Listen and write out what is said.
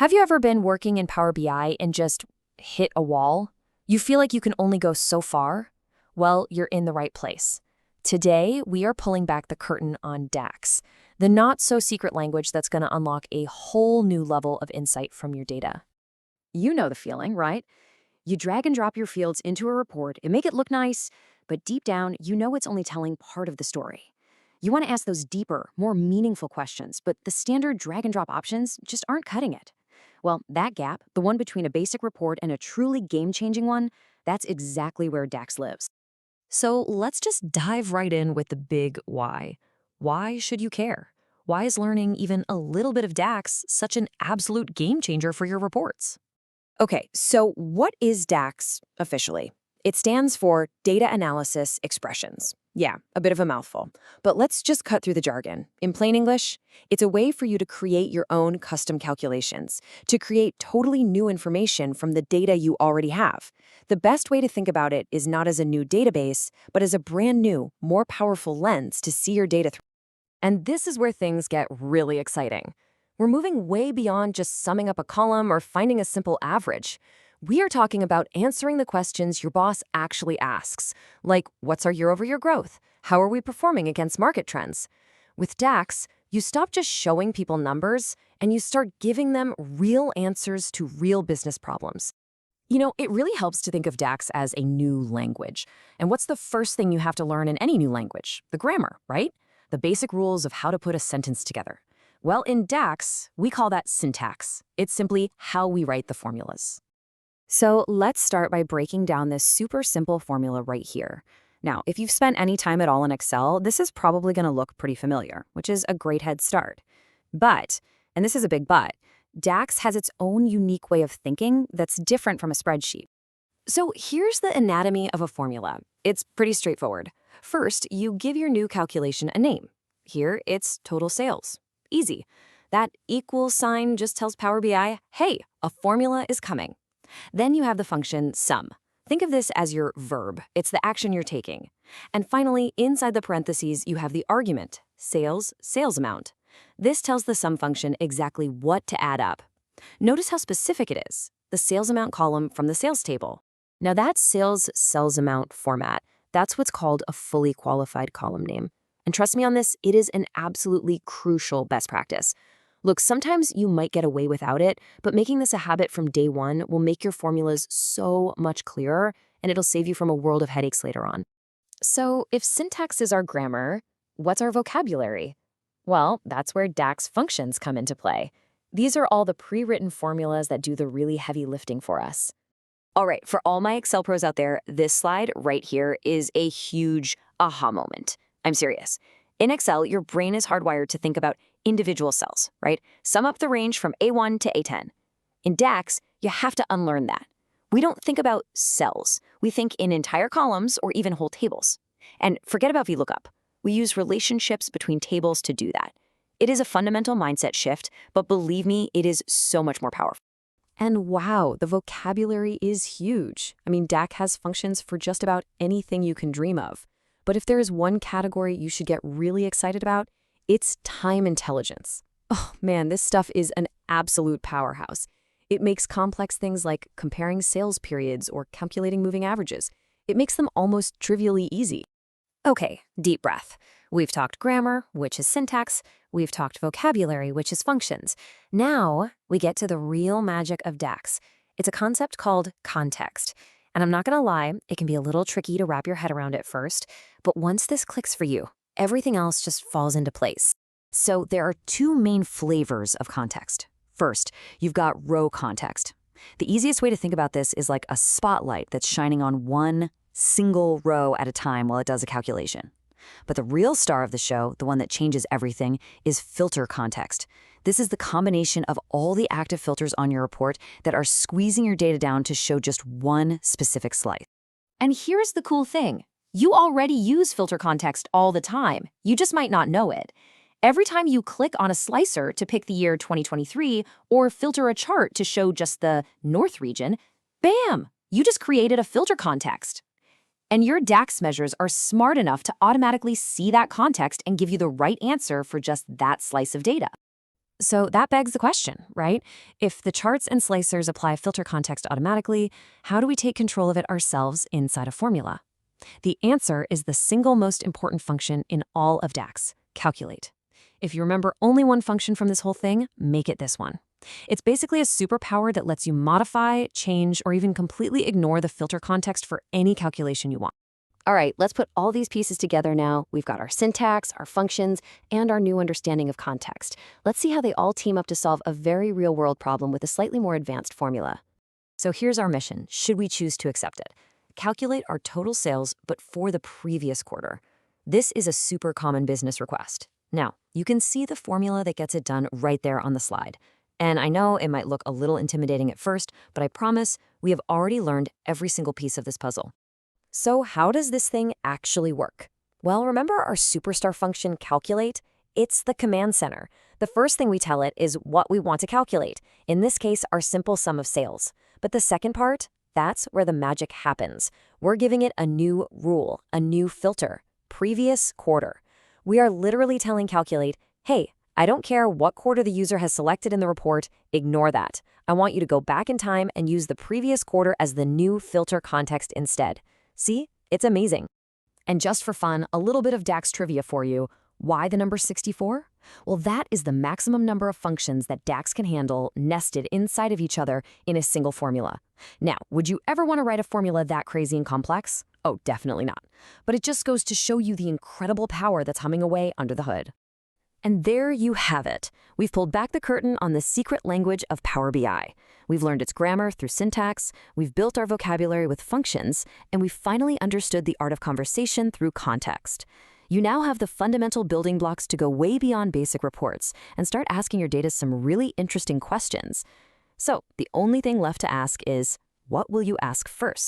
Have you ever been working in Power BI and just hit a wall? You feel like you can only go so far? Well, you're in the right place. Today, we are pulling back the curtain on DAX, the not-so-secret language that's going to unlock a whole new level of insight from your data. You know the feeling, right? You drag and drop your fields into a report and make it look nice, but deep down, you know it's only telling part of the story. You want to ask those deeper, more meaningful questions, but the standard drag and drop options just aren't cutting it. Well, that gap, the one between a basic report and a truly game-changing one, that's exactly where DAX lives. So let's just dive right in with the big why. Why should you care? Why is learning even a little bit of DAX such an absolute game changer for your reports? Okay, so what is DAX officially? It stands for Data Analysis Expressions. Yeah, a bit of a mouthful. But let's just cut through the jargon. In plain English, it's a way for you to create your own custom calculations, to create totally new information from the data you already have. The best way to think about it is not as a new database, but as a brand new, more powerful lens to see your data through. And this is where things get really exciting. We're moving way beyond just summing up a column or finding a simple average. We are talking about answering the questions your boss actually asks, like what's our year-over-year growth? How are we performing against market trends? With DAX, you stop just showing people numbers and you start giving them real answers to real business problems. You know, it really helps to think of DAX as a new language. And what's the first thing you have to learn in any new language? The grammar, right? The basic rules of how to put a sentence together. Well, in DAX, we call that syntax. It's simply how we write the formulas. So let's start by breaking down this super simple formula right here. Now, if you've spent any time at all in Excel, this is probably going to look pretty familiar, which is a great head start. But, and this is a big but, DAX has its own unique way of thinking that's different from a spreadsheet. So here's the anatomy of a formula. It's pretty straightforward. First, you give your new calculation a name. Here, it's total sales. Easy. That equals sign just tells Power BI, hey, a formula is coming. Then you have the function sum. Think of this as your verb. It's the action you're taking. And finally, inside the parentheses, you have the argument, sales amount. This tells the sum function exactly what to add up. Notice how specific it is, the sales amount column from the sales table. Now that sales amount format, that's what's called a fully qualified column name. And trust me on this, it is an absolutely crucial best practice. Look, sometimes you might get away without it, but making this a habit from day one will make your formulas so much clearer, and it'll save you from a world of headaches later on. So if syntax is our grammar, what's our vocabulary? Well, that's where DAX functions come into play. These are all the pre-written formulas that do the really heavy lifting for us. All right, for all my Excel pros out there, this slide right here is a huge aha moment. I'm serious. In Excel, your brain is hardwired to think about individual cells, right? Sum up the range from A1 to A10. In DAX, you have to unlearn that. We don't think about cells. We think in entire columns or even whole tables. And forget about VLOOKUP. We use relationships between tables to do that. It is a fundamental mindset shift, but believe me, it is so much more powerful. And wow, the vocabulary is huge. I mean, DAX has functions for just about anything you can dream of. But if there is one category you should get really excited about, it's time intelligence. Oh man, this stuff is an absolute powerhouse. It makes complex things like comparing sales periods or calculating moving averages. It makes them almost trivially easy. Okay, deep breath. We've talked grammar, which is syntax. We've talked vocabulary, which is functions. Now we get to the real magic of DAX. It's a concept called context. And I'm not going to lie, it can be a little tricky to wrap your head around at first, but once this clicks for you, everything else just falls into place. So there are two main flavors of context. First, you've got row context. The easiest way to think about this is like a spotlight that's shining on one single row at a time while it does a calculation. But the real star of the show, the one that changes everything, is filter context. This is the combination of all the active filters on your report that are squeezing your data down to show just one specific slice. And here's the cool thing. You already use filter context all the time. You just might not know it. Every time you click on a slicer to pick the year 2023 or filter a chart to show just the North region, bam, you just created a filter context. And your DAX measures are smart enough to automatically see that context and give you the right answer for just that slice of data. So that begs the question, right? If the charts and slicers apply filter context automatically, how do we take control of it ourselves inside a formula? The answer is the single most important function in all of DAX, calculate. If you remember only one function from this whole thing, make it this one. It's basically a superpower that lets you modify, change, or even completely ignore the filter context for any calculation you want. All right, let's put all these pieces together now. We've got our syntax, our functions, and our new understanding of context. Let's see how they all team up to solve a very real-world problem with a slightly more advanced formula. So here's our mission, should we choose to accept it. Calculate our total sales, but for the previous quarter. This is a super common business request. Now, you can see the formula that gets it done right there on the slide. And I know it might look a little intimidating at first, but I promise we have already learned every single piece of this puzzle. So how does this thing actually work? Well, remember our superstar function calculate? It's the command center. The first thing we tell it is what we want to calculate, in this case, our simple sum of sales. But the second part, that's where the magic happens. We're giving it a new rule, a new filter, previous quarter. We are literally telling calculate, hey, I don't care what quarter the user has selected in the report, ignore that. I want you to go back in time and use the previous quarter as the new filter context instead. See, it's amazing. And just for fun, a little bit of DAX trivia for you. Why the number 64? Well, that is the maximum number of functions that DAX can handle nested inside of each other in a single formula. Now, would you ever want to write a formula that crazy and complex? Oh, definitely not. But it just goes to show you the incredible power that's humming away under the hood. And there you have it. We've pulled back the curtain on the secret language of Power BI. We've learned its grammar through syntax, we've built our vocabulary with functions, and we've finally understood the art of conversation through context. You now have the fundamental building blocks to go way beyond basic reports and start asking your data some really interesting questions. So the only thing left to ask is, what will you ask first?